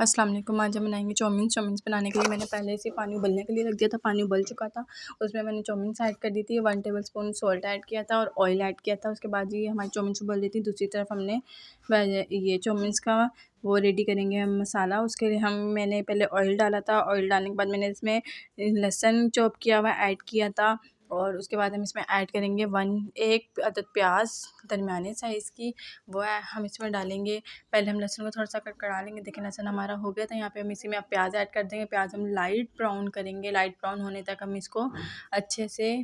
अस्सलाम वालेकुम। आज हम बनाएंगे चाउमीन। बनाने के लिए मैंने पहले से पानी उबलने के लिए रख दिया था। पानी उबल चुका था, उसमें मैंने चाउमीन ऐड कर दी थी। 1 टेबल स्पून सॉल्ट ऐड किया था और ऑयल ऐड किया था। उसके बाद ये हमारी चाउमीन उबल रही थी। दूसरी तरफ हमने ये चाउमीन का वो रेडी करेंगे हम मसाला। उसके लिए मैंने पहले ऑयल डाला था। ऑयल डालने के बाद मैंने इसमें लहसुन चॉप किया हुआ ऐड किया था और उसके बाद हम इसमें ऐड करेंगे 1 अदद प्याज दरमियाने साइज़ की, वो हम इसमें डालेंगे। पहले हम लहसुन को थोड़ा सा कड़ा लेंगे। देखिए लहसुन हमारा हो गया था। यहाँ पे हम इसी में अब प्याज ऐड कर देंगे। प्याज हम लाइट ब्राउन करेंगे। लाइट ब्राउन होने तक हम इसको अच्छे से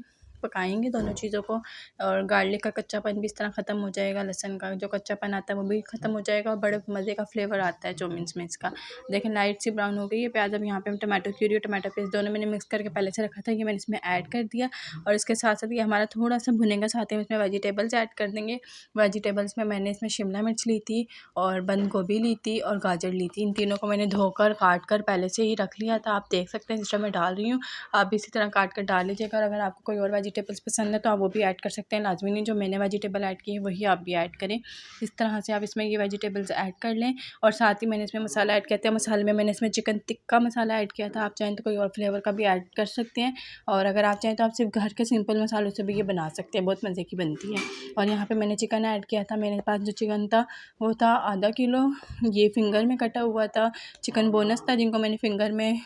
पकाएंगे दोनों चीज़ों को। और गार्लिक का कच्चापन भी इस तरह ख़त्म हो जाएगा। लहसुन का जो कच्चापन आता है वो भी ख़त्म हो जाएगा और बड़े मज़े का फ्लेवर आता है चाउमीन में इसका। देखें लाइट सी ब्राउन हो गई है प्याज। अब यहाँ पे हम टमाटो प्यूरी और टमाटो पेस्ट दोनों मैंने मिक्स करके पहले से रखा था, ये मैंने इसमें ऐड कर दिया। और इसके साथ साथ ये हमारा थोड़ा सा भुनेगा, साथ ही हम इसमें वेजिटेबल्स ऐड कर देंगे। वेजिटेबल्स में मैंने इसमें शिमला मिर्च ली थी और बंद गोभी ली थी और गाजर ली थी। इन तीनों को मैंने धोकर काट कर पहले से ही रख लिया था। आप देख सकते हैं जिस तरह मैं डाल रही हूँ, आप भी इसी तरह काट कर डाल लीजिएगा। और अगर आपको कोई और वेजिटेबल्स पसंद है तो आप वो भी ऐड कर सकते हैं। लाजमी नहीं जो मैंने वेजिटेबल ऐड की है वही आप भी ऐड करें। इस तरह से आप इसमें ये वेजिटेबल्स ऐड कर लें। और साथ ही मैंने इसमें मसाला ऐड किया था। मसाले में मैंने इसमें चिकन टिक्का मसाला ऐड किया था। आप चाहें तो कोई और फ्लेवर का भी ऐड कर सकते हैं। और अगर आप चाहें तो आप सिर्फ घर के सिंपल मसालों से भी ये बना सकते हैं, बहुत मज़े की बनती है। और यहाँ पे मैंने चिकन ऐड किया था। मेरे पास जो चिकन था वो था आधा किलो। ये फिंगर में कटा हुआ था, चिकन बोनस था जिनको मैंने फिंगर में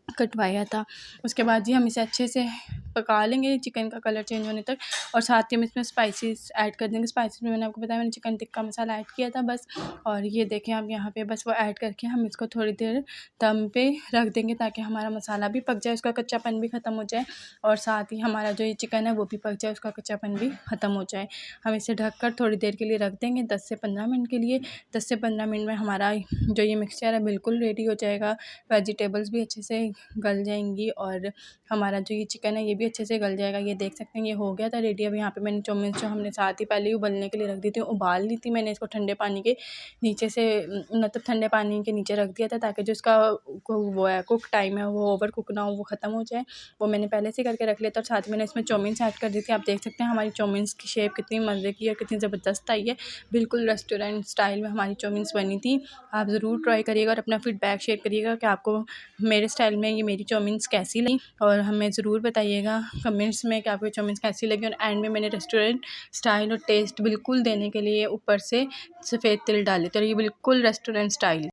कटवाया था। उसके बाद जी हम इसे अच्छे से पका लेंगे चिकन का कलर चेंज होने तक। और साथ ही हम इसमें स्पाइसेस ऐड कर देंगे। स्पाइसेस में मैंने आपको बताया मैंने चिकन टिक्का मसाला ऐड किया था बस। और ये देखें आप यहाँ पे बस वो ऐड करके हम इसको थोड़ी देर दम पे रख देंगे ताकि हमारा मसाला भी पक जाए, उसका कच्चापन भी ख़त्म हो जाए। और साथ ही हमारा जो ये चिकन है वो भी पक जाए, उसका कच्चापन भी ख़त्म हो जाए। हम इसे ढककर थोड़ी देर के लिए रख देंगे, 10 से 15 मिनट के लिए। 10 से 15 मिनट में हमारा जो ये मिक्सचर है बिल्कुल रेडी हो जाएगा। वेजिटेबल्स भी अच्छे से गल जाएंगी और हमारा जो ये चिकन है ये भी अच्छे से गल जाएगा। ये देख सकते हैं ये हो गया था रेडी। अब यहाँ पे मैंने चाउमीन जो हमने साथ ही पहले ही उबलने के लिए रख दी थी, उबाल ली थी मैंने इसको ठंडे पानी के नीचे से, मतलब ठंडे पानी के नीचे रख दिया था ताकि जो इसका वो है कुक टाइम है वो ओवर कुक ना हो, वो ख़त्म हो जाए। वो मैंने पहले से करके रख लिया था। और साथ ही मैंने इसमें चाउमीन ऐड कर दी थी। आप देख सकते हैं हमारी चाउमीन की शेप कितनी मज़े की और कितनी ज़बरदस्त आई है। बिल्कुल रेस्टोरेंट स्टाइल में हमारी चाउमीन बनी थी। आप ज़रूर ट्राई करिएगा और अपना फीडबैक शेयर करिएगा कि आपको मेरे स्टाइल में ये मेरी चाउमीन कैसी लगी। और हमें ज़रूर बताइएगा कमेंट्स में कि आपको चाउमीन कैसी लगी। और एंड में मैंने रेस्टोरेंट स्टाइल और टेस्ट बिल्कुल देने के लिए ऊपर से सफ़ेद तिल डाले थे और ये बिल्कुल रेस्टोरेंट स्टाइल।